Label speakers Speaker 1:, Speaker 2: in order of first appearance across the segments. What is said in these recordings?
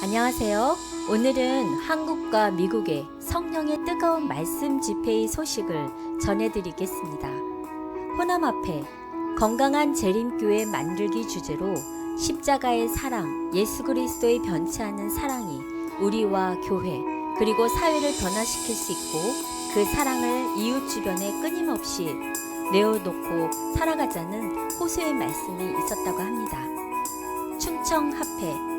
Speaker 1: 안녕하세요. 오늘은 한국과 미국의 성령의 뜨거운 말씀 집회의 소식을 전해드리겠습니다. 호남 앞에 건강한 재림교회 만들기 주제로 십자가의 사랑, 예수 그리스도의 변치 않는 사랑이 우리와 교회 그리고 사회를 변화시킬 수 있고 그 사랑을 이웃 주변에 끊임없이 내어놓고 살아가자는 호소의 말씀이 있었다고 합니다. 충청 합회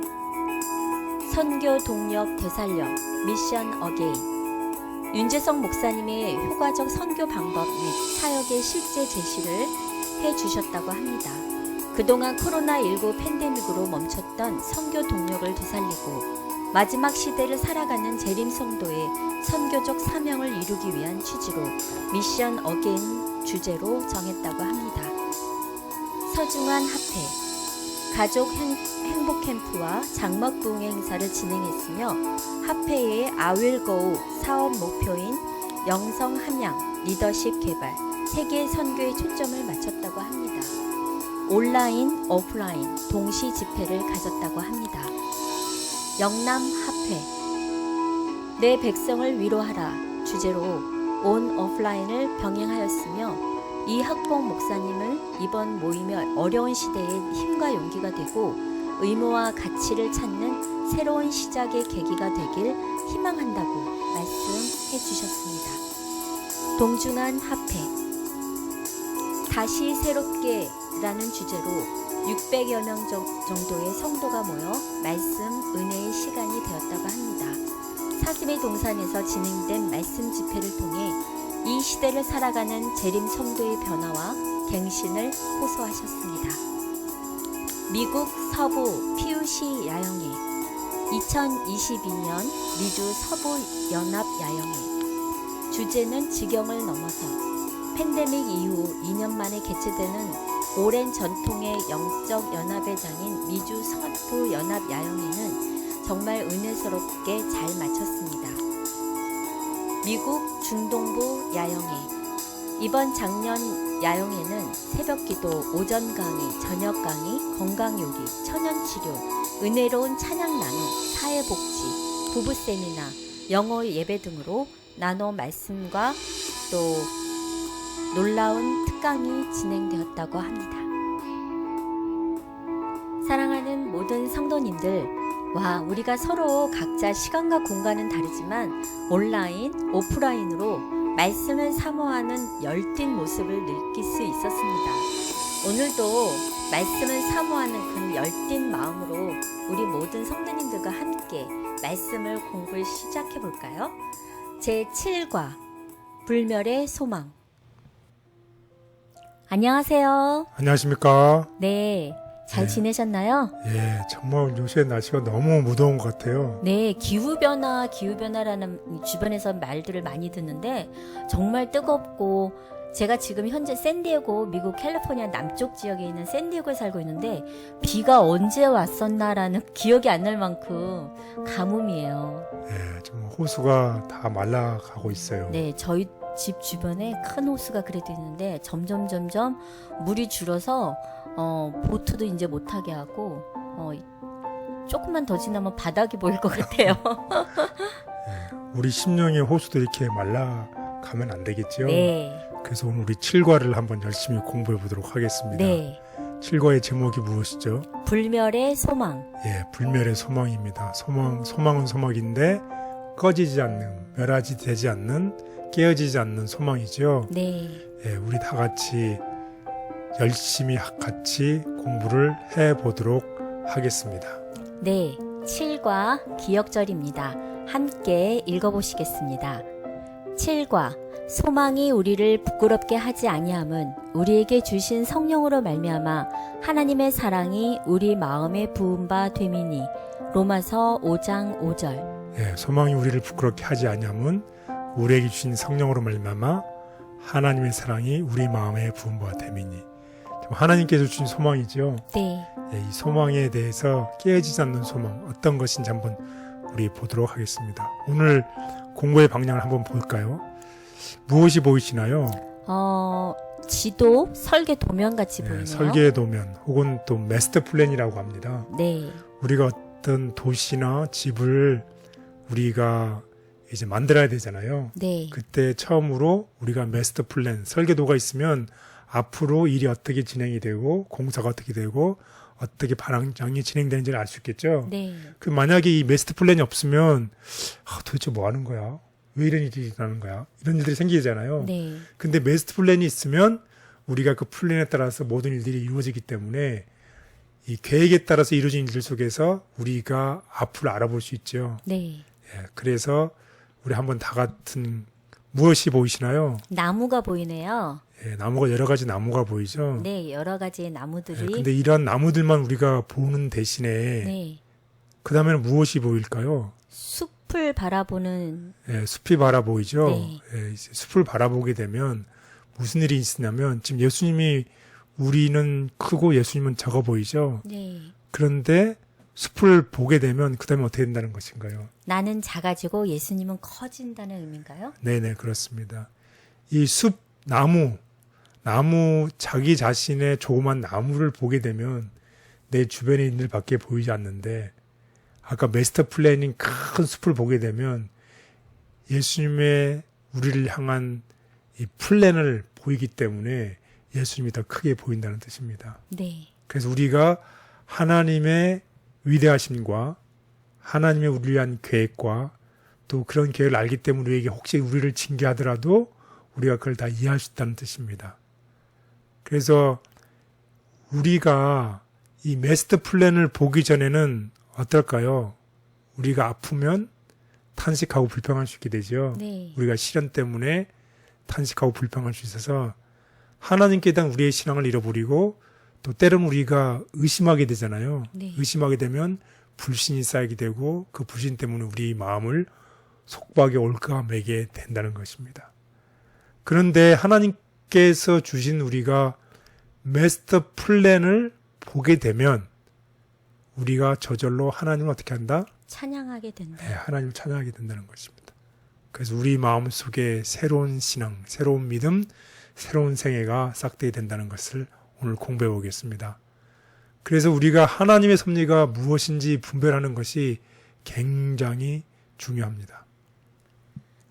Speaker 1: 선교 동력 되살려 미션 어게인 윤재성 목사님의 효과적 선교 방법 및 사역의 실제 제시를 해주셨다고 합니다. 그동안 코로나19 팬데믹으로 멈췄던 선교 동력을 되살리고 마지막 시대를 살아가는 재림성도의 선교적 사명을 이루기 위한 취지로 미션 어게인 주제로 정했다고 합니다. 서중한 합회 가족 행복 캠프와 장막 부흥회 행사를 진행했으며 합회의 아윌고우 사업 목표인 영성 함양 리더십 개발 세계 선교에 초점을 맞췄다고 합니다. 온라인, 오프라인 동시 집회를 가졌다고 합니다. 영남 합회 내 백성을 위로하라 주제로 온 오프라인을 병행하였으며 이 학봉 목사님을 이번 모임이 어려운 시대에 힘과 용기가 되고 의무와 가치를 찾는 새로운 시작의 계기가 되길 희망한다고 말씀해 주셨습니다. 동중한 합회 다시 새롭게 라는 주제로 600여 명 정도의 성도가 모여 말씀 은혜의 시간이 되었다고 합니다. 사슴의 동산에서 진행된 말씀 집회를 통해 이 시대를 살아가는 재림 성도의 변화와 갱신을 호소하셨습니다. 미국 서부 PUC 야영회 2022년 미주 서부 연합 야영회 주제는 지경을 넘어서 팬데믹 이후 2년 만에 개최되는 오랜 전통의 영적 연합의 장인 미주 서부 연합 야영회는 정말 은혜스럽게 잘 마쳤습니다. 미국 중동부 야영회 이번 작년 야영회는 새벽기도, 오전 강의, 저녁 강의, 건강요리, 천연치료, 은혜로운 찬양 나눔, 사회복지, 부부 세미나, 영어 예배 등으로 나눠 말씀과 또 놀라운 특강이 진행되었다고 합니다. 사랑하는 모든 성도님들, 우리가 서로 각자 시간과 공간은 다르지만 온라인, 오프라인으로 말씀을 사모하는 열띤 모습을 느낄 수 있었습니다. 오늘도 말씀을 사모하는 그 열띤 마음으로 우리 모든 성도님들과 함께 말씀을 공부를 시작해 볼까요? 제7과 불멸의 소망. 안녕하세요.
Speaker 2: 안녕하십니까?
Speaker 1: 네. 잘 지내셨나요?
Speaker 2: 예, 정말 요새 날씨가 너무 무더운 것 같아요.
Speaker 1: 네, 기후변화라는 주변에서 말들을 많이 듣는데 정말 뜨겁고 제가 지금 현재 샌디에고 미국 캘리포니아 남쪽 지역에 있는 샌디에고에 살고 있는데 비가 언제 왔었나라는 기억이 안 날 만큼 가뭄이에요.
Speaker 2: 예, 정말 호수가 다 말라가고 있어요.
Speaker 1: 네, 저희 집 주변에 큰 호수가 그래도 있는데 점점 물이 줄어서 보트도 이제 못하게 하고 조금만 더 지나면 바닥이 보일 것 같아요.
Speaker 2: 예, 우리 심령의 호수도 이렇게 말라가면 안 되겠죠?
Speaker 1: 네.
Speaker 2: 그래서 오늘 우리 7과를 한번 열심히 공부해 보도록 하겠습니다.
Speaker 1: 네.
Speaker 2: 7과의 제목이 무엇이죠?
Speaker 1: 불멸의 소망.
Speaker 2: 예, 불멸의 소망입니다. 소망은 소망인데 꺼지지 않는, 멸하지 되지 않는, 깨어지지 않는 소망이죠.
Speaker 1: 네.
Speaker 2: 예, 우리 다 같이 열심히 같이 공부를 해보도록 하겠습니다.
Speaker 1: 네. 7과 기억절입니다. 함께 읽어보시겠습니다. 7과 소망이 우리를 부끄럽게 하지 아니함은 우리에게 주신 성령으로 말미암아 하나님의 사랑이 우리 마음에 부은 바 됨이니 로마서 5장 5절.
Speaker 2: 예, 소망이 우리를 부끄럽게 하지 아니함은 우리에게 주신 성령으로 말미암아 하나님의 사랑이 우리 마음에 부은 바 됨이니. 하나님께서 주신 소망이죠.
Speaker 1: 네.
Speaker 2: 예, 이 소망에 대해서 깨어지지 않는 소망 어떤 것인지 한번 우리 보도록 하겠습니다. 오늘 공부의 방향을 한번 볼까요? 무엇이 보이시나요?
Speaker 1: 지도, 설계 도면 같이 보이네요.
Speaker 2: 설계 도면 혹은 또 마스터 플랜이라고 합니다.
Speaker 1: 네.
Speaker 2: 우리가 어떤 도시나 집을 우리가 이제 만들어야 되잖아요.
Speaker 1: 네.
Speaker 2: 그때 처음으로 우리가 마스터 플랜, 설계도가 있으면 앞으로 일이 어떻게 진행이 되고 공사가 어떻게 되고 어떻게 방향이 진행되는지를 알 수 있겠죠.
Speaker 1: 네.
Speaker 2: 그 만약에 이 마스터 플랜이 없으면 도대체 뭐 하는 거야? 왜 이런 일이 일어나는 거야? 이런 일들이 생기잖아요.
Speaker 1: 네.
Speaker 2: 근데 마스터 플랜이 있으면 우리가 그 플랜에 따라서 모든 일들이 이루어지기 때문에 이 계획에 따라서 이루어진 일들 속에서 우리가 앞을 알아볼 수 있죠.
Speaker 1: 네.
Speaker 2: 예, 그래서 우리 한번 다 같은 무엇이 보이시나요?
Speaker 1: 나무가 보이네요.
Speaker 2: 예, 나무가 여러 가지 나무가 보이죠.
Speaker 1: 네, 여러 가지의 나무들이.
Speaker 2: 예, 근데 이런 나무들만 우리가 보는 대신에
Speaker 1: 네.
Speaker 2: 그 다음에는 무엇이 보일까요?
Speaker 1: 숲을 바라보는.
Speaker 2: 예, 숲이 바라보이죠.
Speaker 1: 네.
Speaker 2: 예, 이제 숲을 바라보게 되면 무슨 일이 있으냐면 지금 예수님이 우리는 크고 예수님은 작아 보이죠.
Speaker 1: 네.
Speaker 2: 그런데 숲을 보게 되면 그 다음에 어떻게 된다는 것인가요?
Speaker 1: 나는 작아지고 예수님은 커진다는 의미인가요?
Speaker 2: 네네, 그렇습니다. 이 숲, 나무 자기 자신의 조그만 나무를 보게 되면 내 주변에 있는 일밖에 보이지 않는데 아까 마스터 플래닝 큰 숲을 보게 되면 예수님의 우리를 향한 이 플랜을 보이기 때문에 예수님이 더 크게 보인다는 뜻입니다.
Speaker 1: 네.
Speaker 2: 그래서 우리가 하나님의 위대하심과 하나님의 우리를 위한 계획과 또 그런 계획을 알기 때문에 우리에게 혹시 우리를 징계하더라도 우리가 그걸 다 이해할 수 있다는 뜻입니다. 그래서 우리가 이 마스터 플랜을 보기 전에는 어떨까요? 우리가 아프면 탄식하고 불평할 수 있게 되죠.
Speaker 1: 네.
Speaker 2: 우리가 시련 때문에 탄식하고 불평할 수 있어서 하나님께 대한 우리의 신앙을 잃어버리고 또 때로는 우리가 의심하게 되잖아요.
Speaker 1: 네.
Speaker 2: 의심하게 되면 불신이 쌓이게 되고 그 불신 때문에 우리 마음을 속박에 올가매게 된다는 것입니다. 그런데 하나님께서 주신 우리가 마스터 플랜을 보게 되면 우리가 저절로 하나님을 어떻게 한다?
Speaker 1: 찬양하게 된다.
Speaker 2: 네, 하나님을 찬양하게 된다는 것입니다. 그래서 우리 마음 속에 새로운 신앙, 새로운 믿음, 새로운 생애가 싹트게 된다는 것을 오늘 공부해 보겠습니다. 그래서 우리가 하나님의 섭리가 무엇인지 분별하는 것이 굉장히 중요합니다.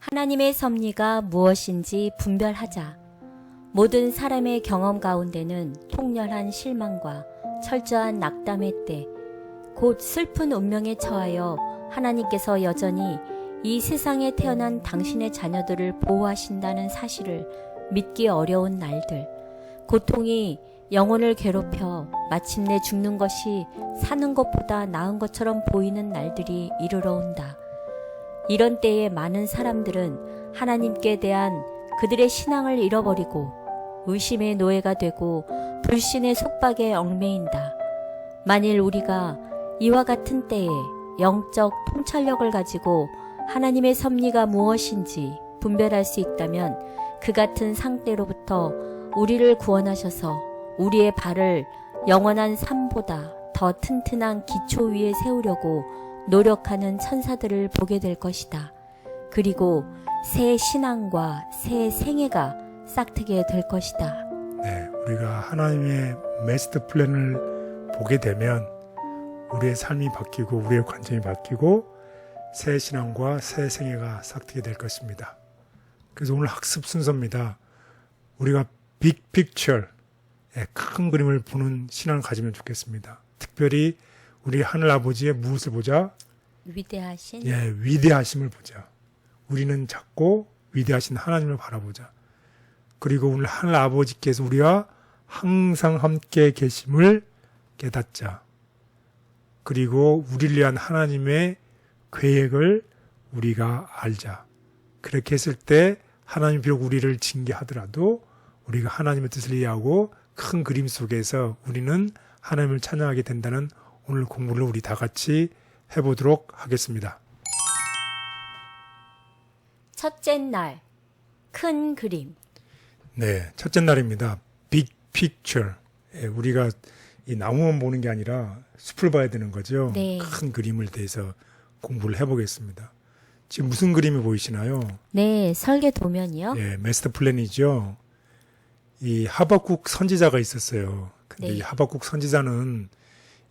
Speaker 1: 하나님의 섭리가 무엇인지 분별하자. 모든 사람의 경험 가운데는 통렬한 실망과 철저한 낙담의 때, 곧 슬픈 운명에 처하여 하나님께서 여전히 이 세상에 태어난 당신의 자녀들을 보호하신다는 사실을 믿기 어려운 날들, 고통이 영혼을 괴롭혀 마침내 죽는 것이 사는 것보다 나은 것처럼 보이는 날들이 이르러 온다. 이런 때에 많은 사람들은 하나님께 대한 그들의 신앙을 잃어버리고 의심의 노예가 되고 불신의 속박에 얽매인다. 만일 우리가 이와 같은 때에 영적 통찰력을 가지고 하나님의 섭리가 무엇인지 분별할 수 있다면 그 같은 상태로부터 우리를 구원하셔서 우리의 발을 영원한 삶보다 더 튼튼한 기초 위에 세우려고 노력하는 천사들을 보게 될 것이다. 그리고 새 신앙과 새 생애가 싹트게 될 것이다.
Speaker 2: 네, 우리가 하나님의 마스터 플랜을 보게 되면 우리의 삶이 바뀌고 우리의 관점이 바뀌고 새 신앙과 새 생애가 싹트게 될 것입니다. 그래서 오늘 학습 순서입니다. 우리가 빅픽처, 큰 그림을 보는 신앙을 가지면 좋겠습니다. 특별히 우리 하늘 아버지의 무엇을 보자?
Speaker 1: 위대하신
Speaker 2: 위대하심을 보자. 우리는 작고 위대하신 하나님을 바라보자. 그리고 오늘 하늘 아버지께서 우리와 항상 함께 계심을 깨닫자. 그리고 우리를 위한 하나님의 계획을 우리가 알자. 그렇게 했을 때 하나님 비록 우리를 징계하더라도 우리가 하나님의 뜻을 이해하고 큰 그림 속에서 우리는 하나님을 찬양하게 된다는 오늘 공부를 우리 다 같이 해보도록 하겠습니다.
Speaker 1: 첫째 날, 큰 그림.
Speaker 2: 네, 첫째 날입니다. 빅 픽처. 우리가 이 나무만 보는 게 아니라 숲을 봐야 되는 거죠.
Speaker 1: 네.
Speaker 2: 큰 그림을 대해서 공부를 해보겠습니다. 지금 무슨 그림이 보이시나요?
Speaker 1: 네, 설계 도면이요.
Speaker 2: 마스터 플랜이죠. 이 하박국 선지자가 있었어요. 근데
Speaker 1: 네.
Speaker 2: 이 하박국 선지자는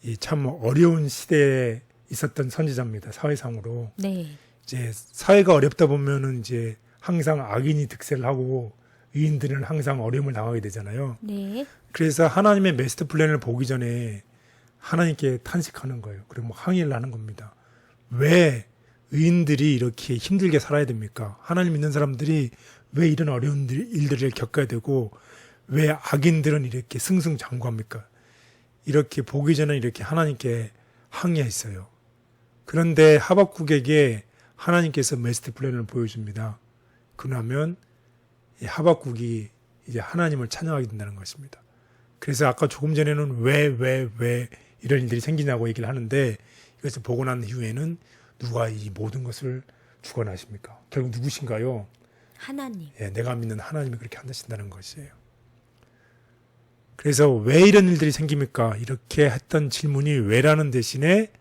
Speaker 2: 이 참 어려운 시대에 있었던 선지자입니다. 사회상으로.
Speaker 1: 네.
Speaker 2: 이제 사회가 어렵다 보면은 이제 항상 악인이 득세를 하고 의인들은 항상 어려움을 당하게 되잖아요.
Speaker 1: 네.
Speaker 2: 그래서 하나님의 마스터 플랜을 보기 전에 하나님께 탄식하는 거예요. 그리고 뭐 항의를 하는 겁니다. 왜 의인들이 이렇게 힘들게 살아야 됩니까? 하나님 믿는 사람들이 왜 이런 어려운 일들을 겪어야 되고 왜 악인들은 이렇게 승승장구합니까? 이렇게 보기 전에 이렇게 하나님께 항의했어요. 그런데 하박국에게 하나님께서 마스터 플랜을 보여줍니다. 그러면 이 하박국이 이제 하나님을 찬양하게 된다는 것입니다. 그래서 아까 조금 전에는 왜 이런 일들이 생기냐고 얘기를 하는데 이것을 보고 난 이후에는 누가 이 모든 것을 주관하십니까? 결국 누구신가요?
Speaker 1: 하나님.
Speaker 2: 예, 내가 믿는 하나님이 그렇게 한다신다는 것이에요. 그래서 왜 이런 일들이 생깁니까? 이렇게 했던 질문이 왜라는 대신에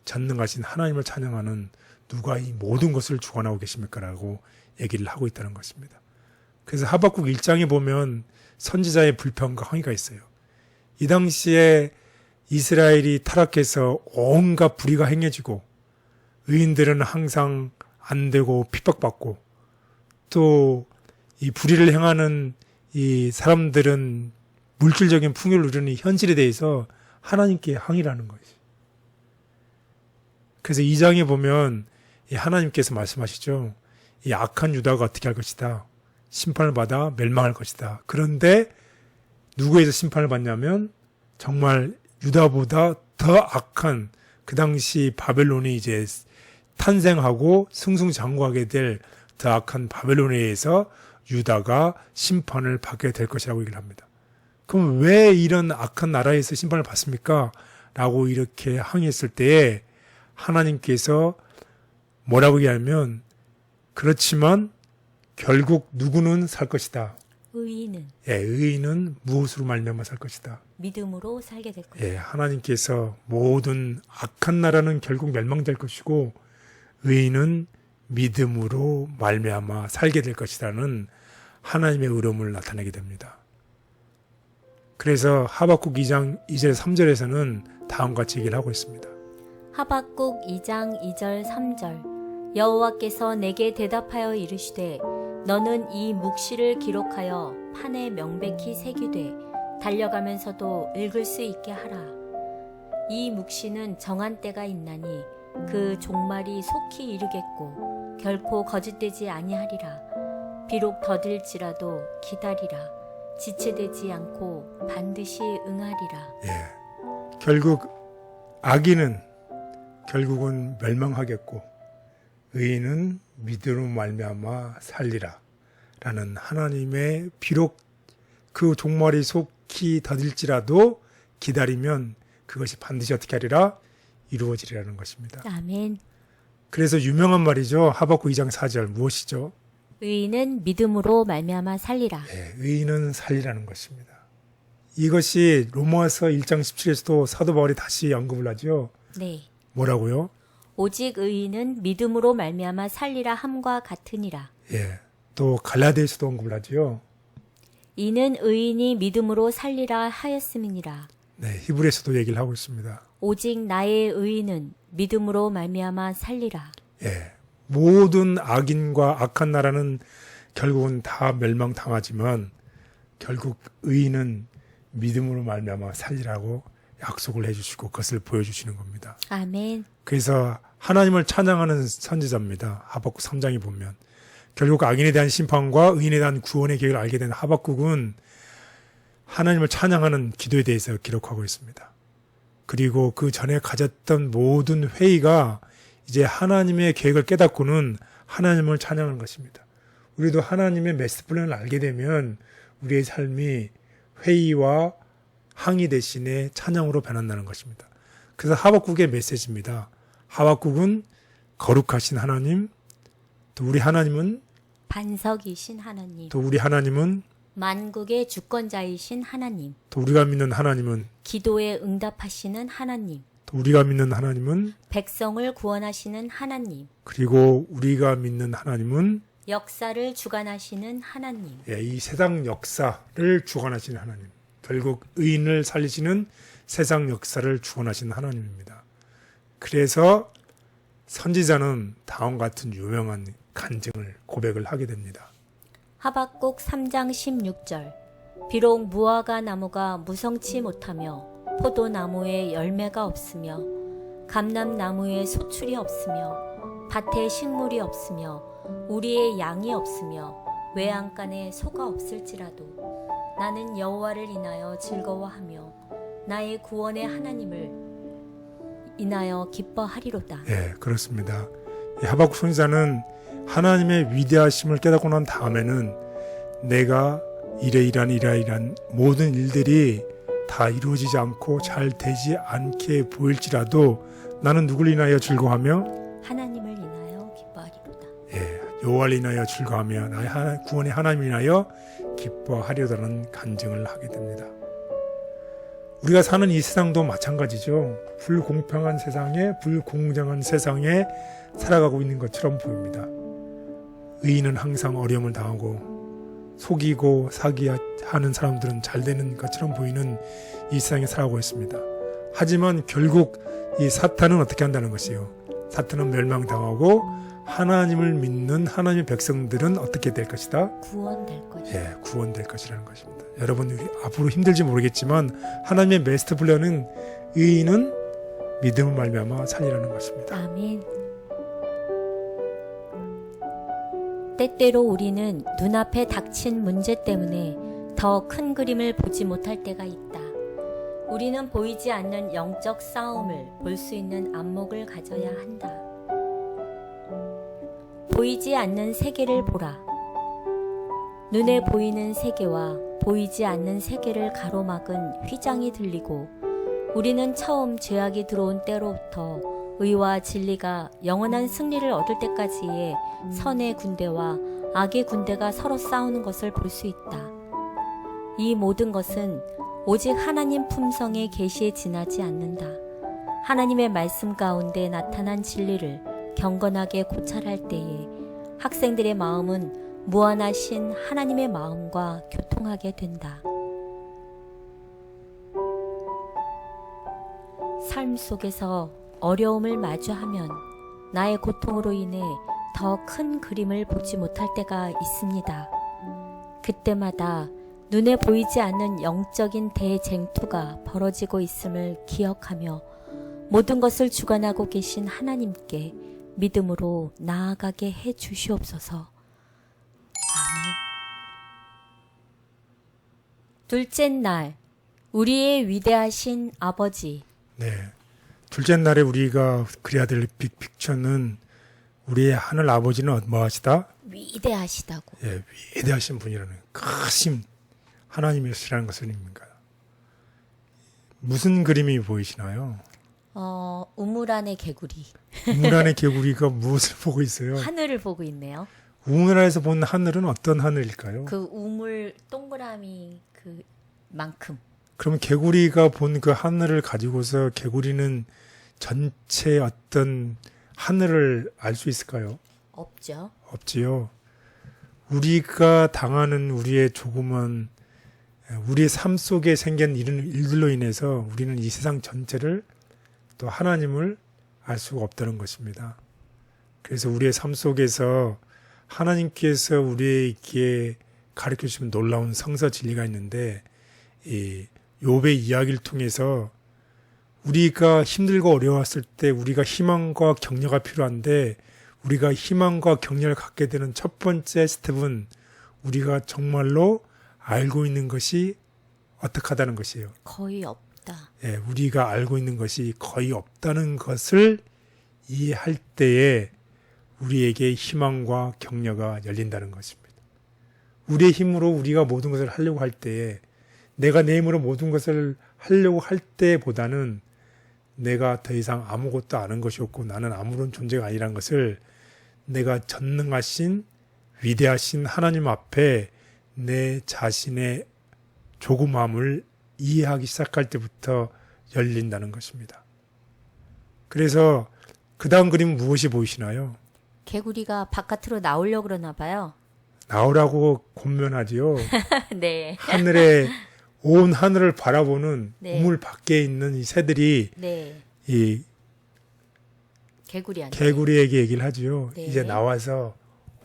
Speaker 2: 전능하신 하나님을 찬양하는 누가 이 모든 것을 주관하고 계십니까? 라고 얘기를 하고 있다는 것입니다. 그래서 하박국 1장에 보면 선지자의 불평과 항의가 있어요. 이 당시에 이스라엘이 타락해서 온갖 불의가 행해지고 의인들은 항상 안 되고 핍박받고 또 이 불의를 행하는 이 사람들은 물질적인 풍요를 누리는 현실에 대해서 하나님께 항의를 하는 것이. 그래서 2장에 보면 하나님께서 말씀하시죠. 이 악한 유다가 어떻게 할 것이다. 심판을 받아 멸망할 것이다. 그런데 누구에서 심판을 받냐면 정말 유다보다 더 악한 그 당시 바벨론이 이제 탄생하고 승승장구하게 될 더 악한 바벨론에 의해서 유다가 심판을 받게 될 것이라고 얘기를 합니다. 그럼 왜 이런 악한 나라에서 심판을 받습니까? 라고 이렇게 항의했을 때에 하나님께서 뭐라고 얘기하면 그렇지만 결국 누구는 살 것이다.
Speaker 1: 의인은
Speaker 2: 예, 의인은 무엇으로 말미암아 살 것이다.
Speaker 1: 믿음으로 살게 될 것이다.
Speaker 2: 예, 하나님께서 모든 악한 나라는 결국 멸망될 것이고 의인은 믿음으로 말미암아 살게 될 것이라는 하나님의 의로움을 나타내게 됩니다. 그래서 하박국 2장 2절 3절에서는 다음과 같이 얘기를 하고 있습니다.
Speaker 1: 하박국 2장 2절 3절 여호와께서 내게 대답하여 이르시되 너는 이 묵시를 기록하여 판에 명백히 새기되 달려가면서도 읽을 수 있게 하라. 이 묵시는 정한 때가 있나니 그 종말이 속히 이르겠고 결코 거짓되지 아니하리라. 비록 더딜지라도 기다리라. 지체되지 않고 반드시 응하리라.
Speaker 2: 예, 결국 악인은 결국은 멸망하겠고 의인은 믿음으로 말미암아 살리라 라는 하나님의 비록 그 종말이 속히 더딜지라도 기다리면 그것이 반드시 어떻게 하리라? 이루어지리라는 것입니다.
Speaker 1: 아멘.
Speaker 2: 그래서 유명한 말이죠. 하박국 2장 4절 무엇이죠?
Speaker 1: 의인은 믿음으로 말미암아 살리라.
Speaker 2: 예, 의인은 살리라는 것입니다. 이것이 로마서 1장 17에서도 사도 바울이 다시 언급을 하죠.
Speaker 1: 네.
Speaker 2: 뭐라고요?
Speaker 1: 오직 의인은 믿음으로 말미암아 살리라 함과 같으니라.
Speaker 2: 예, 또 갈라디아서도 언급을 하죠.
Speaker 1: 이는 의인이 믿음으로 살리라 하였음이니라.
Speaker 2: 네, 히브리서도 얘기를 하고 있습니다.
Speaker 1: 오직 나의 의인은 믿음으로 말미암아 살리라.
Speaker 2: 예, 모든 악인과 악한 나라는 결국은 다 멸망당하지만 결국 의인은 믿음으로 말미암아 살리라고 약속을 해주시고 그것을 보여주시는 겁니다.
Speaker 1: 아멘.
Speaker 2: 그래서 하나님을 찬양하는 선지자입니다. 하박국 3장에 보면 결국 악인에 대한 심판과 의인에 대한 구원의 계획을 알게 된 하박국은 하나님을 찬양하는 기도에 대해서 기록하고 있습니다. 그리고 그 전에 가졌던 모든 회의가 이제 하나님의 계획을 깨닫고는 하나님을 찬양하는 것입니다. 우리도 하나님의 마스터 플랜을 알게 되면 우리의 삶이 회의와 항의 대신에 찬양으로 변한다는 것입니다. 그래서 하박국의 메시지입니다. 하박국은 거룩하신 하나님, 또 우리 하나님은
Speaker 1: 반석이신 하나님,
Speaker 2: 또 우리 하나님은
Speaker 1: 만국의 주권자이신 하나님,
Speaker 2: 또 우리가 믿는 하나님은
Speaker 1: 기도에 응답하시는 하나님,
Speaker 2: 또 우리가 믿는 하나님은
Speaker 1: 백성을 구원하시는 하나님,
Speaker 2: 그리고 우리가 믿는 하나님은
Speaker 1: 역사를 주관하시는 하나님.
Speaker 2: 이 세상 역사를 주관하시는 하나님, 결국 의인을 살리시는 세상 역사를 주관하시는 하나님입니다. 그래서 선지자는 다음 같은 유명한 간증을 고백을 하게 됩니다.
Speaker 1: 하박국 3장 16절. 비록 무화과 나무가 무성치 못하며 포도나무에 열매가 없으며 감람나무에 소출이 없으며 밭에 식물이 없으며 우리의 양이 없으며 외양간에 소가 없을지라도 나는 여호와를 인하여 즐거워하며 나의 구원의 하나님을 인하여 기뻐하리로다.
Speaker 2: 예, 그렇습니다. 이 하박국 선지자는 하나님의 위대하심을 깨닫고 난 다음에는 내가 이러이러한 모든 일들이 다 이루어지지 않고 잘 되지 않게 보일지라도 나는 누굴 인하여 즐거워하며
Speaker 1: 하나님을 인하여 기뻐하리로다.
Speaker 2: 예, 여호와를 인하여 즐거워하며 나의 구원의 하나님을 인하여 기뻐하리로다는 간증을 하게 됩니다. 우리가 사는 이 세상도 마찬가지죠. 불공평한 세상에 불공정한 세상에 살아가고 있는 것처럼 보입니다. 의인은 항상 어려움을 당하고 속이고 사기하는 사람들은 잘 되는 것처럼 보이는 이 세상에 살아가고 있습니다. 하지만 결국 이 사탄은 어떻게 한다는 것이요. 사탄은 멸망당하고 하나님을 믿는 하나님의 백성들은 어떻게 될 것이다?
Speaker 1: 구원될 것이다.
Speaker 2: 예, 구원될 것이라는 것입니다. 여러분, 우리 앞으로 힘들지 모르겠지만 하나님의 메스터 플랜은 의인은 믿음을 말미암아 살리라는 것입니다.
Speaker 1: 아멘. 때때로 우리는 눈앞에 닥친 문제 때문에 더 큰 그림을 보지 못할 때가 있다. 우리는 보이지 않는 영적 싸움을 볼 수 있는 안목을 가져야 한다. 보이지 않는 세계를 보라. 눈에 보이는 세계와 보이지 않는 세계를 가로막은 휘장이 들리고 우리는 처음 죄악이 들어온 때로부터 의와 진리가 영원한 승리를 얻을 때까지의 선의 군대와 악의 군대가 서로 싸우는 것을 볼 수 있다. 이 모든 것은 오직 하나님 품성의 계시에 지나지 않는다. 하나님의 말씀 가운데 나타난 진리를 경건하게 고찰할 때에 학생들의 마음은 무한하신 하나님의 마음과 교통하게 된다. 삶 속에서 어려움을 마주하면 나의 고통으로 인해 더 큰 그림을 보지 못할 때가 있습니다. 그때마다 눈에 보이지 않는 영적인 대쟁투가 벌어지고 있음을 기억하며 모든 것을 주관하고 계신 하나님께 믿음으로 나아가게 해 주시옵소서. 아멘. 둘째 날, 우리의 위대하신 아버지.
Speaker 2: 네. 둘째 날에 우리가 그려야 될 빅픽처는 우리의 하늘 아버지는 뭐 하시다?
Speaker 1: 위대하시다고.
Speaker 2: 예, 위대하신 분이라는 크신 하나님이시라는 것입니다. 무슨 그림이 보이시나요?
Speaker 1: 우물 안의 개구리.
Speaker 2: 우물 안의 개구리가 무엇을 보고 있어요?
Speaker 1: 하늘을 보고 있네요.
Speaker 2: 우물안에서 본 하늘은 어떤 하늘일까요?
Speaker 1: 그 우물 동그라미 그만큼.
Speaker 2: 그럼 개구리가 본 그 하늘을 가지고서 개구리는 전체 어떤 하늘을 알 수 있을까요?
Speaker 1: 없죠.
Speaker 2: 없지요. 우리가 당하는 우리의 조금은 우리의 삶 속에 생긴 이런 일들로 인해서 우리는 이 세상 전체를 또 하나님을 알 수가 없다는 것입니다. 그래서 우리의 삶 속에서 하나님께서 우리에게 가르쳐 주시는 놀라운 성서 진리가 있는데 이 욥의 이야기를 통해서 우리가 힘들고 어려웠을 때 우리가 희망과 격려가 필요한데 우리가 희망과 격려를 갖게 되는 첫 번째 스텝은 우리가 정말로 알고 있는 것이 어떡하다는 것이에요.
Speaker 1: 거의 없다.
Speaker 2: 예, 우리가 알고 있는 것이 거의 없다는 것을 이해할 때에 우리에게 희망과 격려가 열린다는 것입니다. 우리의 힘으로 우리가 모든 것을 하려고 할 때에 내가 내 힘으로 모든 것을 하려고 할 때보다는 내가 더 이상 아무것도 아는 것이 없고 나는 아무런 존재가 아니라는 것을 내가 전능하신 위대하신 하나님 앞에 내 자신의 조그마함을 이해하기 시작할 때부터 열린다는 것입니다. 그래서 그 다음 그림은 무엇이 보이시나요?
Speaker 1: 개구리가 바깥으로 나오려고 그러나 봐요.
Speaker 2: 나오라고 권면하지요.
Speaker 1: 네.
Speaker 2: 하늘에 온 하늘을 바라보는
Speaker 1: 네.
Speaker 2: 우물 밖에 있는 이 새들이
Speaker 1: 네.
Speaker 2: 이
Speaker 1: 개구리한테.
Speaker 2: 개구리에게 얘기를 하지요.
Speaker 1: 네.
Speaker 2: 이제 나와서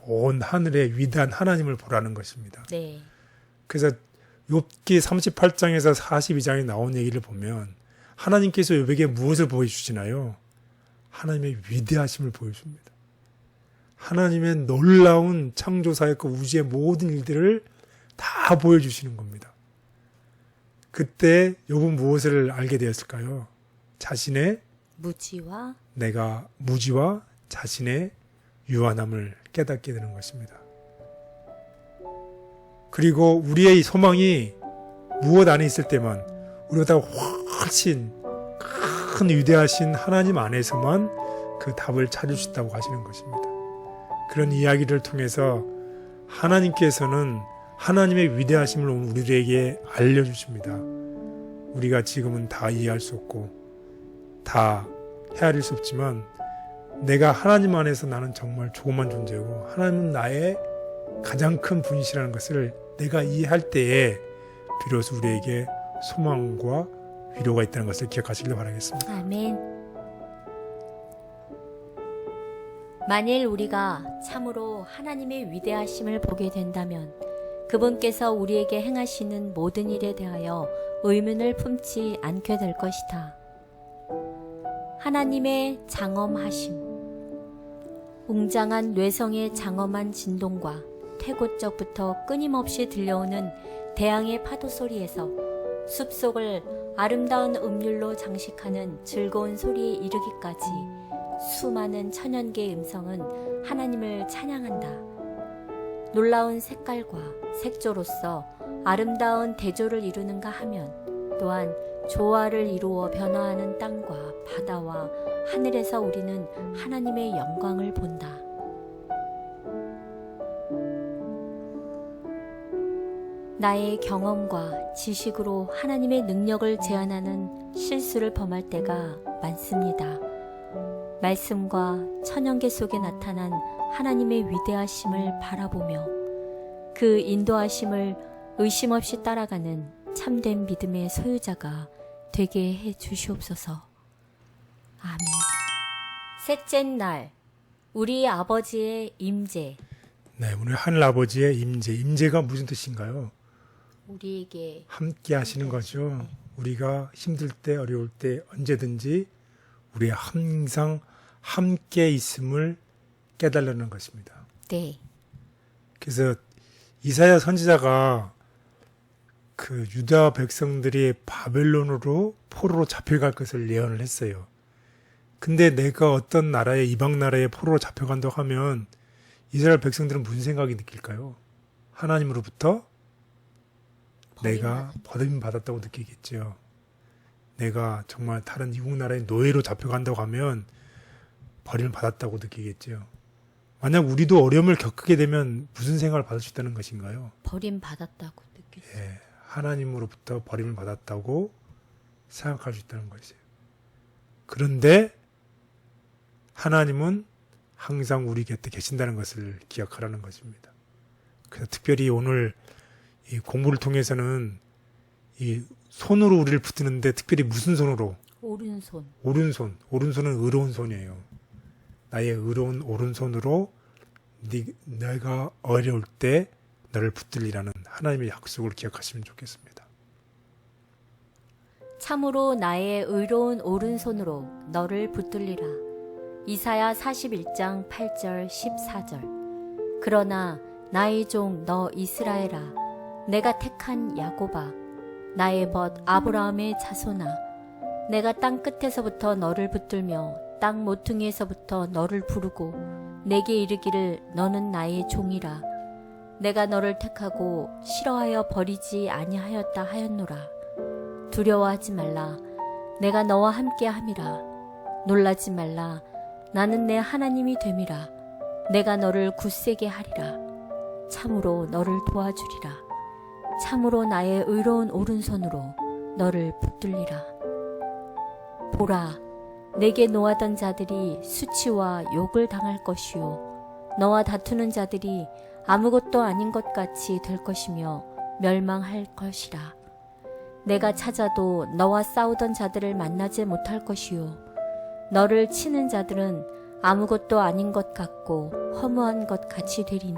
Speaker 2: 온 하늘의 위대한 하나님을 보라는 것입니다.
Speaker 1: 네.
Speaker 2: 그래서 욥기 38장에서 42장에 나온 얘기를 보면 하나님께서 욥에게 무엇을 보여주시나요? 하나님의 위대하심을 보여줍니다. 하나님의 놀라운 창조사역과 우주의 모든 일들을 다 보여주시는 겁니다. 그때 욥은 무엇을 알게 되었을까요? 자신의 무지와 자신의 유한함을 깨닫게 되는 것입니다. 그리고 우리의 소망이 무엇 안에 있을 때만 우리보다 훨씬 큰 위대하신 하나님 안에서만 그 답을 찾을 수 있다고 하시는 것입니다. 그런 이야기를 통해서 하나님께서는 하나님의 위대하심을 우리에게 알려주십니다. 우리가 지금은 다 이해할 수 없고 다 헤아릴 수 없지만 내가 하나님 안에서 나는 정말 조그만 존재고 하나님은 나의 가장 큰 분이시라는 것을 내가 이해할 때에 비로소 우리에게 소망과 위로가 있다는 것을 기억하시길 바라겠습니다.
Speaker 1: 아멘. 만일 우리가 참으로 하나님의 위대하심을 보게 된다면 그분께서 우리에게 행하시는 모든 일에 대하여 의문을 품지 않게 될 것이다. 하나님의 장엄하심, 웅장한 뇌성의 장엄한 진동과 태고적부터 끊임없이 들려오는 대양의 파도 소리에서 숲속을 아름다운 음률로 장식하는 즐거운 소리에 이르기까지 수많은 천연계의 음성은 하나님을 찬양한다. 놀라운 색깔과 색조로서 아름다운 대조를 이루는가 하면 또한 조화를 이루어 변화하는 땅과 바다와 하늘에서 우리는 하나님의 영광을 본다. 나의 경험과 지식으로 하나님의 능력을 제한하는 실수를 범할 때가 많습니다. 말씀과 천연계 속에 나타난 하나님의 위대하심을 바라보며 그 인도하심을 의심 없이 따라가는 참된 믿음의 소유자가 되게 해 주시옵소서. 아멘. 셋째 날, 우리 아버지의 임재.
Speaker 2: 네, 오늘 하늘 아버지의 임재가 무슨 뜻인가요?
Speaker 1: 우리에게
Speaker 2: 함께 하시는 거죠. 우리가 힘들 때 어려울 때 언제든지 우리 항상 함께 있음을 깨달는 것입니다.
Speaker 1: 네.
Speaker 2: 그래서 이사야 선지자가 그 유다 백성들이 바벨론으로 포로로 잡혀갈 것을 예언을 했어요. 근데 내가 어떤 나라에 이방 나라에 포로로 잡혀간다고 하면 이스라엘 백성들은 무슨 생각이 느낄까요? 하나님으로부터 내가 버림 받았다고 느끼겠죠. 내가 정말 다른 이국 나라의 노예로 잡혀간다고 하면 버림을 받았다고 느끼겠죠. 만약 우리도 어려움을 겪게 되면 무슨 생각을 받을 수 있다는 것인가요?
Speaker 1: 버림받았다고 느꼈어요.
Speaker 2: 예, 하나님으로부터 버림을 받았다고 생각할 수 있다는 것이에요. 그런데 하나님은 항상 우리 곁에 계신다는 것을 기억하라는 것입니다. 그래서 특별히 오늘 이 공부를 통해서는 이 손으로 우리를 붙드는데 특별히 무슨 손으로?
Speaker 1: 오른손.
Speaker 2: 오른손은 의로운 손이에요. 나의 의로운 오른손으로 내가 어려울 때 너를 붙들리라는 하나님의 약속을 기억하시면 좋겠습니다.
Speaker 1: 참으로 나의 의로운 오른손으로 너를 붙들리라. 이사야 41장 8절 14절. 그러나 나의 종 너 이스라엘아, 내가 택한 야곱아, 나의 벗 아브라함의 자손아, 내가 땅 끝에서부터 너를 붙들며 땅 모퉁이에서부터 너를 부르고 내게 이르기를 너는 나의 종이라. 내가 너를 택하고 싫어하여 버리지 아니하였다 하였노라. 두려워하지 말라. 내가 너와 함께 함이라. 놀라지 말라. 나는 내 하나님이 됨이라. 내가 너를 굳세게 하리라. 참으로 너를 도와주리라. 참으로 나의 의로운 오른손으로 너를 붙들리라. 보라, 내게 노하던 자들이 수치와 욕을 당할 것이요 너와 다투는 자들이 아무것도 아닌 것 같이 될 것이며 멸망할 것이라. 내가 찾아도 너와 싸우던 자들을 만나지 못할 것이요 너를 치는 자들은 아무것도 아닌 것 같고 허무한 것 같이 되리니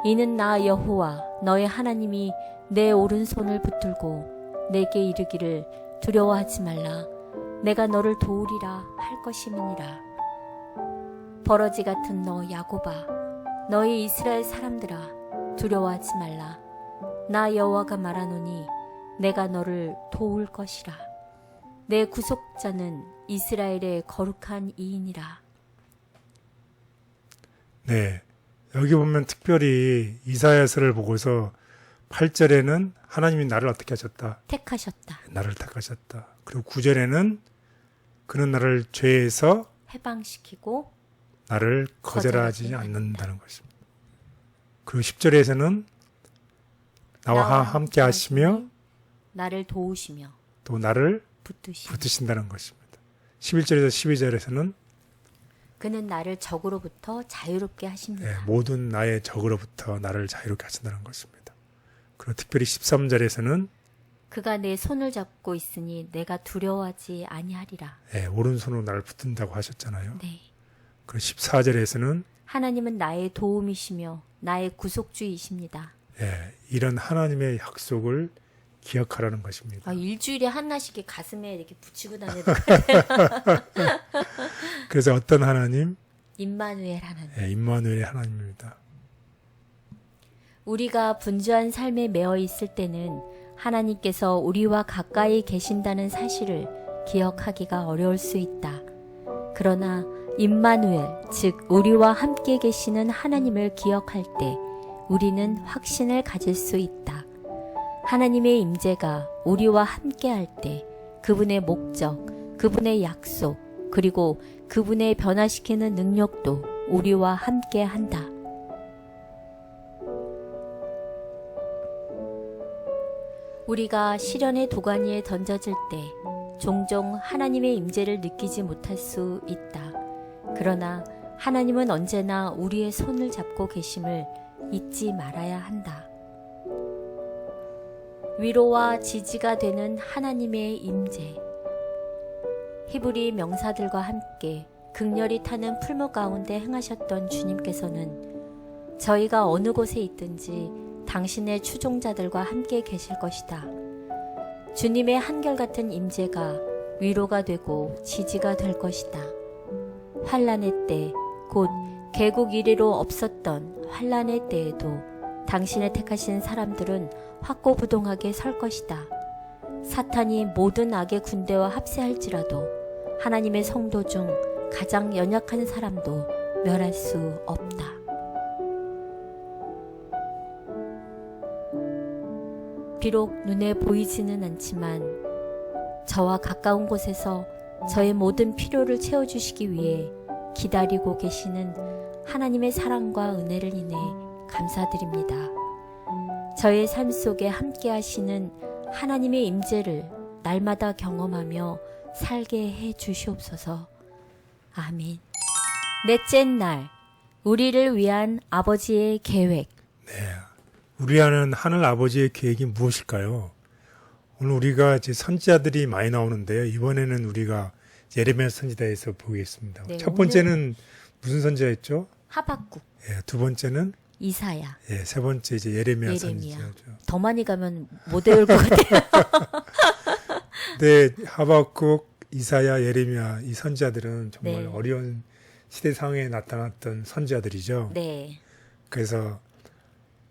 Speaker 1: 이는 나 여호와 너의 하나님이 내 오른손을 붙들고 내게 이르기를 두려워하지 말라 내가 너를 도우리라 할 것임이니라. 버러지 같은 너 야곱아 너희 이스라엘 사람들아 두려워하지 말라 나 여호와가 말하노니 내가 너를 도울 것이라. 내 구속자는 이스라엘의 거룩한 이인이라.
Speaker 2: 네, 여기 보면 특별히 이사야서를 보고서 8절에는 하나님이 나를 어떻게 하셨다?
Speaker 1: 택하셨다.
Speaker 2: 나를 택하셨다. 그리고 9절에는 그는 나를 죄에서
Speaker 1: 해방시키고
Speaker 2: 나를 거절하지
Speaker 1: 거절하지
Speaker 2: 않는다는 것입니다. 그리고 10절에서는 나와 함께 하시며
Speaker 1: 나를 도우시며
Speaker 2: 또 나를
Speaker 1: 붙드시며
Speaker 2: 붙으신다는 것입니다. 11절에서 12절에서는
Speaker 1: 그는 나를 적으로부터 자유롭게 하십니다.
Speaker 2: 모든 나의 적으로부터 나를 자유롭게 하신다는 것입니다. 그리고 특별히 13절에서는
Speaker 1: 그가 내 손을 잡고 있으니 내가 두려워하지 아니하리라.
Speaker 2: 오른손으로 나를 붙든다고 하셨잖아요.
Speaker 1: 네.
Speaker 2: 그리고 14절에서는
Speaker 1: 하나님은 나의 도움이시며 나의 구속주이십니다.
Speaker 2: 이런 하나님의 약속을 기억하라는 것입니다.
Speaker 1: 일주일에 하나씩 가슴에 이렇게 붙이고 다녀도
Speaker 2: 그래서 어떤 하나님?
Speaker 1: 임마누엘 하나님.
Speaker 2: 임마누엘의 하나님입니다.
Speaker 1: 우리가 분주한 삶에 매어 있을 때는 하나님께서 우리와 가까이 계신다는 사실을 기억하기가 어려울 수 있다. 그러나 임마누엘, 즉 우리와 함께 계시는 하나님을 기억할 때 우리는 확신을 가질 수 있다. 하나님의 임재가 우리와 함께 할 때 그분의 목적, 그분의 약속, 그리고 그분의 변화시키는 능력도 우리와 함께 한다. 우리가 시련의 도가니에 던져질 때 종종 하나님의 임재를 느끼지 못할 수 있다. 그러나 하나님은 언제나 우리의 손을 잡고 계심을 잊지 말아야 한다. 위로와 지지가 되는 하나님의 임재. 히브리 명사들과 함께 극렬히 타는 풀무 가운데 행하셨던 주님께서는 저희가 어느 곳에 있든지 당신의 추종자들과 함께 계실 것이다. 주님의 한결같은 임재가 위로가 되고 지지가 될 것이다. 환난의 때, 곧 개국 이래로 없었던 환난의 때에도 당신의 택하신 사람들은 확고부동하게 설 것이다. 사탄이 모든 악의 군대와 합세할지라도 하나님의 성도 중 가장 연약한 사람도 멸할 수 없다. 비록 눈에 보이지는 않지만 저와 가까운 곳에서 저의 모든 필요를 채워주시기 위해 기다리고 계시는 하나님의 사랑과 은혜를 인해 감사드립니다. 저의 삶 속에 함께 하시는 하나님의 임재를 날마다 경험하며 살게 해 주시옵소서. 아멘. 넷째 날, 우리를 위한 아버지의 계획.
Speaker 2: 우리 아는 하늘 아버지의 계획이 무엇일까요? 오늘 우리가 이제 선지자들이 많이 나오는데요. 이번에는 우리가 예레미야 선지자에서 보겠습니다.
Speaker 1: 네,
Speaker 2: 첫 번째는 무슨 선지자였죠?
Speaker 1: 하박국.
Speaker 2: 두 번째는
Speaker 1: 이사야.
Speaker 2: 세 번째 이제 예레미야 선지자죠.
Speaker 1: 더 많이 가면 못 외울 것 같아요.
Speaker 2: 네, 하박국, 이사야, 예레미야 이 선지자들은 정말
Speaker 1: 네.
Speaker 2: 어려운 시대 상황에 나타났던 선지자들이죠.
Speaker 1: 네.
Speaker 2: 그래서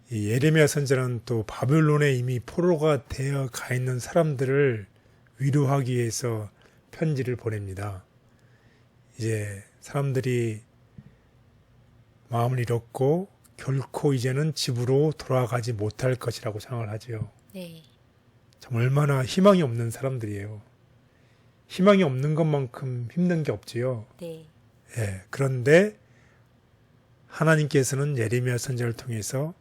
Speaker 2: 이 예레미야 선지자는 또 바벨론에 이미 포로가 되어 가 있는 사람들을 위로하기 위해서 편지를 보냅니다. 이제 사람들이 마음을 잃었고 결코 이제는 집으로 돌아가지 못할 것이라고 생각을 하죠.
Speaker 1: 네.
Speaker 2: 참 얼마나 희망이 없는 사람들이에요. 희망이 없는 것만큼 힘든 게 없지요.
Speaker 1: 네.
Speaker 2: 그런데 하나님께서는 예레미야 선지자를 통해서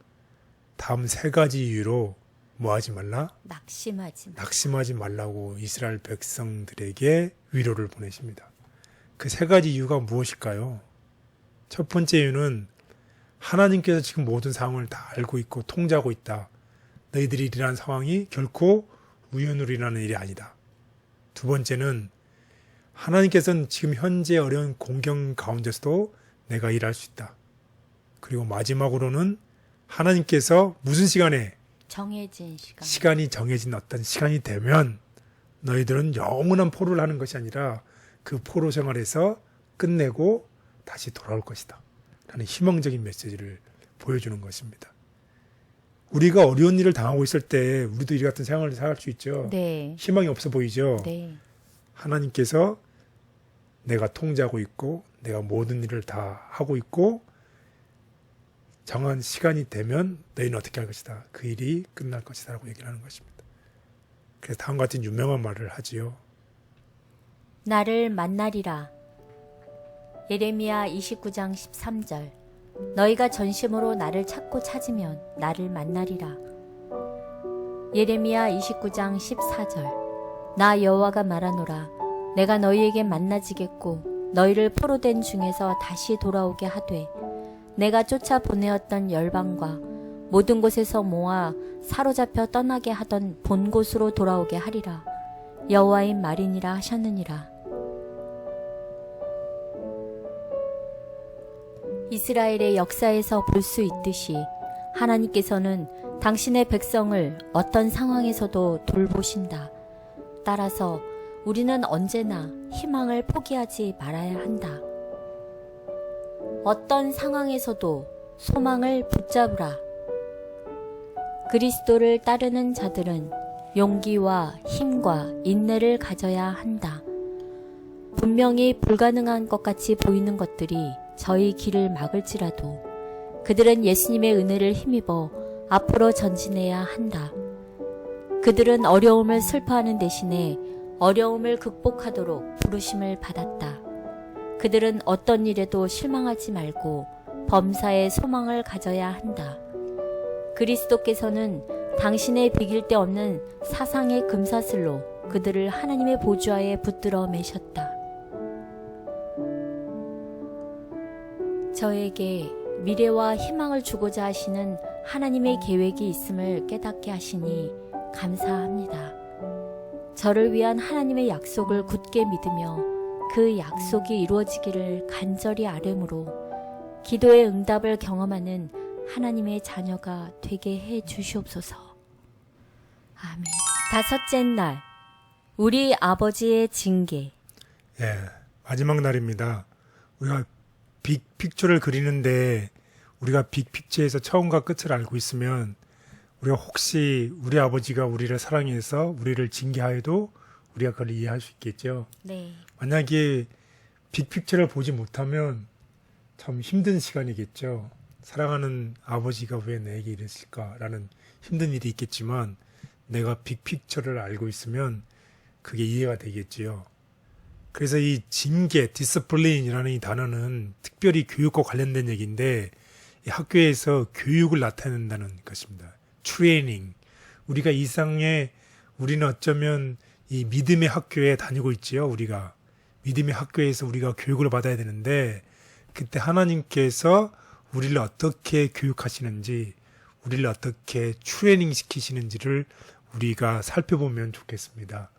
Speaker 2: 다음 3가지 이유로 뭐하지 말라? 낙심하지 말라고 이스라엘 백성들에게 위로를 보내십니다. 그 3가지 이유가 무엇일까요? 첫 번째 이유는 하나님께서 지금 모든 상황을 다 알고 있고 통제하고 있다. 너희들이 일어난 상황이 결코 우연으로 일어나는 일이 아니다. 두 번째는 하나님께서는 지금 현재 어려운 공경 가운데서도 내가 일할 수 있다. 그리고 마지막으로는 하나님께서 무슨 시간에
Speaker 1: 정해진 시간.
Speaker 2: 시간이 정해진 어떤 시간이 되면 너희들은 영원한 포로를 하는 것이 아니라 그 포로 생활에서 끝내고 다시 돌아올 것이다. 라는 희망적인 메시지를 보여주는 것입니다. 우리가 어려운 일을 당하고 있을 때 우리도 이 같은 생활을 살 수 있죠.
Speaker 1: 네.
Speaker 2: 희망이 없어 보이죠.
Speaker 1: 네.
Speaker 2: 하나님께서 내가 통제하고 있고 내가 모든 일을 다 하고 있고 정한 시간이 되면 너희는 어떻게 할 것이다. 그 일이 끝날 것이다 라고 얘기를 하는 것입니다. 그래서 다음과 같은 유명한 말을 하지요.
Speaker 1: 나를 만나리라. 예레미야 29장 13절. 너희가 전심으로 나를 찾고 찾으면 나를 만나리라. 예레미야 29장 14절. 나 여호와가 말하노라. 내가 너희에게 만나지겠고 너희를 포로된 중에서 다시 돌아오게 하되 내가 쫓아 보내었던 열방과 모든 곳에서 모아 사로잡혀 떠나게 하던 본 곳으로 돌아오게 하리라. 여호와의 말이니라 하셨느니라. 이스라엘의 역사에서 볼 수 있듯이 하나님께서는 당신의 백성을 어떤 상황에서도 돌보신다. 따라서 우리는 언제나 희망을 포기하지 말아야 한다. 어떤 상황에서도 소망을 붙잡으라. 그리스도를 따르는 자들은 용기와 힘과 인내를 가져야 한다. 분명히 불가능한 것 같이 보이는 것들이 저희 길을 막을지라도 그들은 예수님의 은혜를 힘입어 앞으로 전진해야 한다. 그들은 어려움을 슬퍼하는 대신에 어려움을 극복하도록 부르심을 받았다. 그들은 어떤 일에도 실망하지 말고 범사에 소망을 가져야 한다. 그리스도께서는 당신의 비길 데 없는 사상의 금사슬로 그들을 하나님의 보좌에 붙들어 매셨다. 저에게 미래와 희망을 주고자 하시는 하나님의 계획이 있음을 깨닫게 하시니 감사합니다. 저를 위한 하나님의 약속을 굳게 믿으며 그 약속이 이루어지기를 간절히 아뢰므로 기도의 응답을 경험하는 하나님의 자녀가 되게 해 주시옵소서. 아멘. 다섯째 날, 우리 아버지의 징계.
Speaker 2: 예, 마지막 날입니다. 우리가 빅픽처를 그리는데 우리가 빅픽처에서 처음과 끝을 알고 있으면 우리가 혹시 우리 아버지가 우리를 사랑해서 우리를 징계하여도 우리가 그걸 이해할 수 있겠죠.
Speaker 1: 네.
Speaker 2: 만약에 빅픽처를 보지 못하면 참 힘든 시간이겠죠. 사랑하는 아버지가 왜 내게 이랬을까라는 힘든 일이 있겠지만 내가 빅픽처를 알고 있으면 그게 이해가 되겠지요. 그래서 이 징계, 디스플레인이라는 이 단어는 특별히 교육과 관련된 얘기인데 이 학교에서 교육을 나타낸다는 것입니다. 트레이닝. 우리가 우리는 어쩌면 이 믿음의 학교에 다니고 있지요. 우리가 믿음의 학교에서 우리가 교육을 받아야 되는데 그때 하나님께서 우리를 어떻게 교육하시는지, 우리를 어떻게 트레이닝 시키시는지를 우리가 살펴보면 좋겠습니다.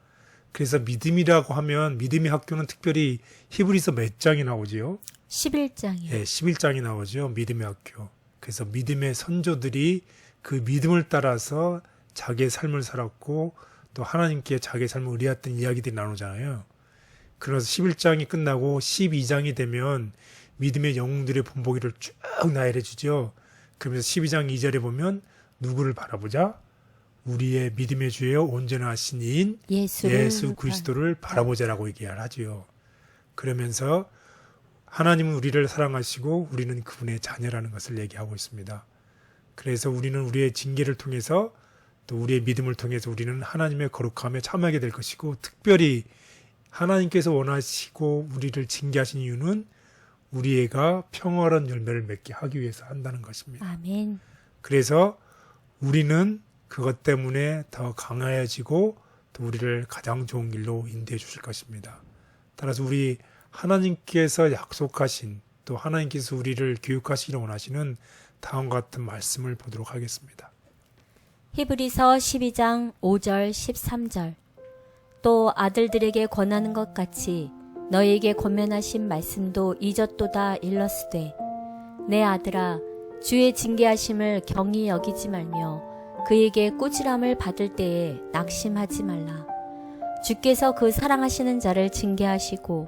Speaker 2: 그래서 믿음이라고 하면 믿음의 학교는 특별히 히브리서 몇 장이 나오지요?
Speaker 1: 11장이요.
Speaker 2: 예, 11장이 나오죠. 믿음의 학교. 그래서 믿음의 선조들이 그 믿음을 따라서 자기의 삶을 살았고 또 하나님께 자기의 삶을 의뢰했던 이야기들이 나오잖아요. 그래서 11장이 끝나고 12장이 되면 믿음의 영웅들의 본보기를 쭉 나열해 주죠. 그러면서 12장 2절에 보면 누구를 바라보자? 우리의 믿음의 주여 온전하 하신 이인 예수 그리스도를 바라보자라고 얘기를 하지요. 그러면서 하나님은 우리를 사랑하시고 우리는 그분의 자녀라는 것을 얘기하고 있습니다. 그래서 우리는 우리의 징계를 통해서 또 우리의 믿음을 통해서 우리는 하나님의 거룩함에 참여하게 될 것이고 특별히 하나님께서 원하시고 우리를 징계하신 이유는 우리 애가 평화로운 열매를 맺게 하기 위해서 한다는 것입니다.
Speaker 1: 아멘.
Speaker 2: 그래서 우리는 그것 때문에 더 강해지고 또 우리를 가장 좋은 길로 인도해 주실 것입니다. 따라서 우리 하나님께서 약속하신 또 하나님께서 우리를 교육하시기를 원하시는 다음과 같은 말씀을 보도록 하겠습니다.
Speaker 1: 히브리서 12장 5절 13절. 또 아들들에게 권하는 것 같이 너희에게 권면하신 말씀도 잊었도다 일러스되 내 아들아 주의 징계하심을 경히 여기지 말며 그에게 꾸지람을 받을 때에 낙심하지 말라. 주께서 그 사랑하시는 자를 징계하시고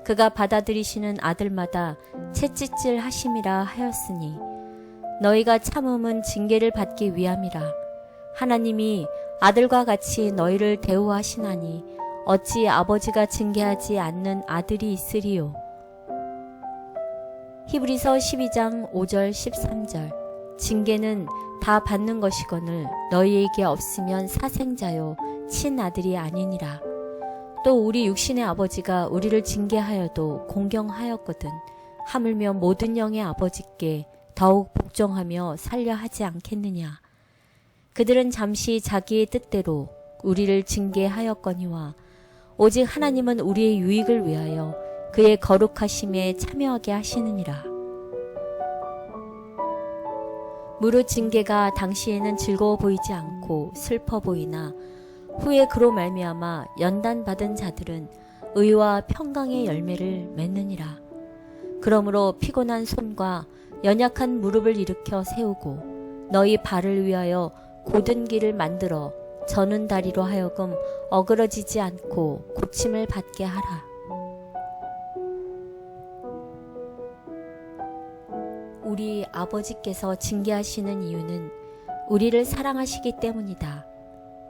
Speaker 1: 그가 받아들이시는 아들마다 채찍질 하심이라 하였으니 너희가 참음은 징계를 받기 위함이라. 하나님이 아들과 같이 너희를 대우하시나니 어찌 아버지가 징계하지 않는 아들이 있으리요. 히브리서 12장 5절 13절 징계는 다 받는 것이거늘 너희에게 없으면 사생자요 친아들이 아니니라. 또 우리 육신의 아버지가 우리를 징계하여도 공경하였거든 하물며 모든 영의 아버지께 더욱 복종하며 살려 하지 않겠느냐. 그들은 잠시 자기의 뜻대로 우리를 징계하였거니와 오직 하나님은 우리의 유익을 위하여 그의 거룩하심에 참여하게 하시느니라. 무릇 징계가 당시에는 즐거워 보이지 않고 슬퍼 보이나 후에 그로 말미암아 연단받은 자들은 의와 평강의 열매를 맺느니라. 그러므로 피곤한 손과 연약한 무릎을 일으켜 세우고 너희 발을 위하여 곧은 길을 만들어 저는 다리로 하여금 어그러지지 않고 고침을 받게 하라. 우리 아버지께서 징계하시는 이유는 우리를 사랑하시기 때문이다.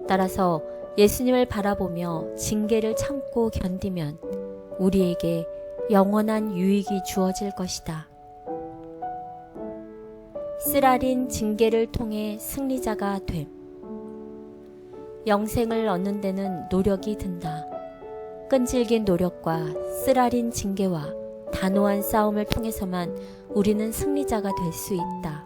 Speaker 1: 따라서 예수님을 바라보며 징계를 참고 견디면 우리에게 영원한 유익이 주어질 것이다. 쓰라린 징계를 통해 승리자가 됨. 영생을 얻는 데는 노력이 든다. 끈질긴 노력과 쓰라린 징계와 단호한 싸움을 통해서만 우리는 승리자가 될 수 있다.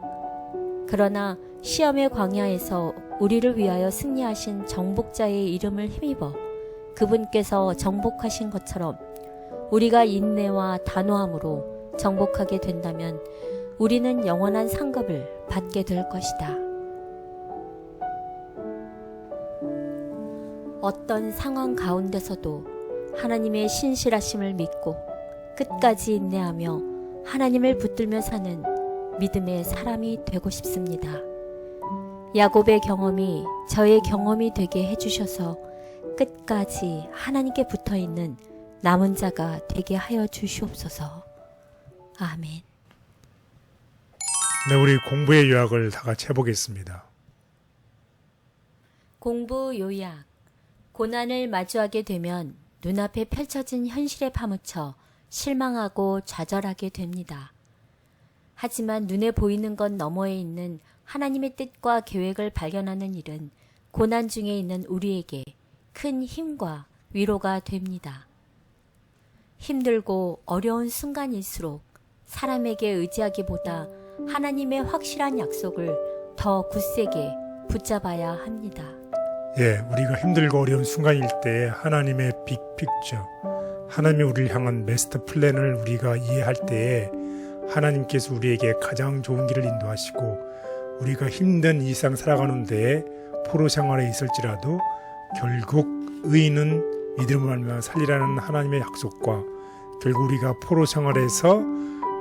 Speaker 1: 그러나 시험의 광야에서 우리를 위하여 승리하신 정복자의 이름을 힘입어 그분께서 정복하신 것처럼 우리가 인내와 단호함으로 정복하게 된다면 우리는 영원한 상급을 받게 될 것이다. 어떤 상황 가운데서도 하나님의 신실하심을 믿고 끝까지 인내하며 하나님을 붙들며 사는 믿음의 사람이 되고 싶습니다. 야곱의 경험이 저의 경험이 되게 해주셔서 끝까지 하나님께 붙어있는 남은 자가 되게 하여 주시옵소서. 아멘.
Speaker 2: 네, 우리 공부의 요약을 다 같이 해보겠습니다.
Speaker 1: 공부 요약. 고난을 마주하게 되면 눈앞에 펼쳐진 현실에 파묻혀 실망하고 좌절하게 됩니다. 하지만 눈에 보이는 것 너머에 있는 하나님의 뜻과 계획을 발견하는 일은 고난 중에 있는 우리에게 큰 힘과 위로가 됩니다. 힘들고 어려운 순간일수록 사람에게 의지하기보다 하나님의 확실한 약속을 더 굳세게 붙잡아야 합니다.
Speaker 2: 예, 우리가 힘들고 어려운 순간일 때 하나님의 빅픽처, 하나님이 우리를 향한 마스터 플랜을 우리가 이해할 때에 하나님께서 우리에게 가장 좋은 길을 인도하시고 우리가 힘든 이 세상 살아가는 데에 포로 생활에 있을지라도 결국 의인은 믿음으로 말미암아 살리라는 하나님의 약속과 결국 우리가 포로 생활에서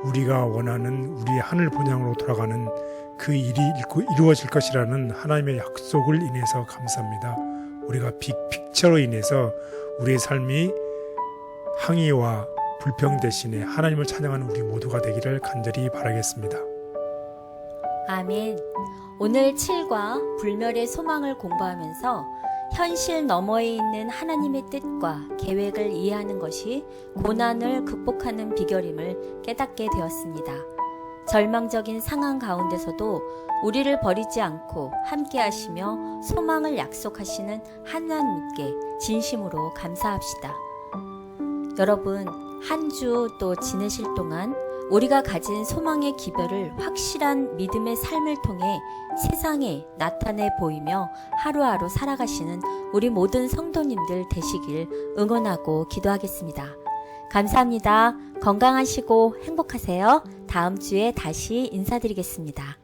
Speaker 2: 우리가 원하는 우리의 하늘 본향으로 돌아가는 그 일이 이루어질 것이라는 하나님의 약속을 인해서 감사합니다. 우리가 빅픽처로 인해서 우리의 삶이 항의와 불평 대신에 하나님을 찬양하는 우리 모두가 되기를 간절히 바라겠습니다.
Speaker 1: 아멘. 오늘 7과 불멸의 소망을 공부하면서 현실 너머에 있는 하나님의 뜻과 계획을 이해하는 것이 고난을 극복하는 비결임을 깨닫게 되었습니다. 절망적인 상황 가운데서도 우리를 버리지 않고 함께 하시며 소망을 약속하시는 하나님께 진심으로 감사합시다. 여러분, 한 주 또 지내실 동안 우리가 가진 소망의 기별을 확실한 믿음의 삶을 통해 세상에 나타내 보이며 하루하루 살아가시는 우리 모든 성도님들 되시길 응원하고 기도하겠습니다. 감사합니다. 건강하시고 행복하세요. 다음 주에 다시 인사드리겠습니다.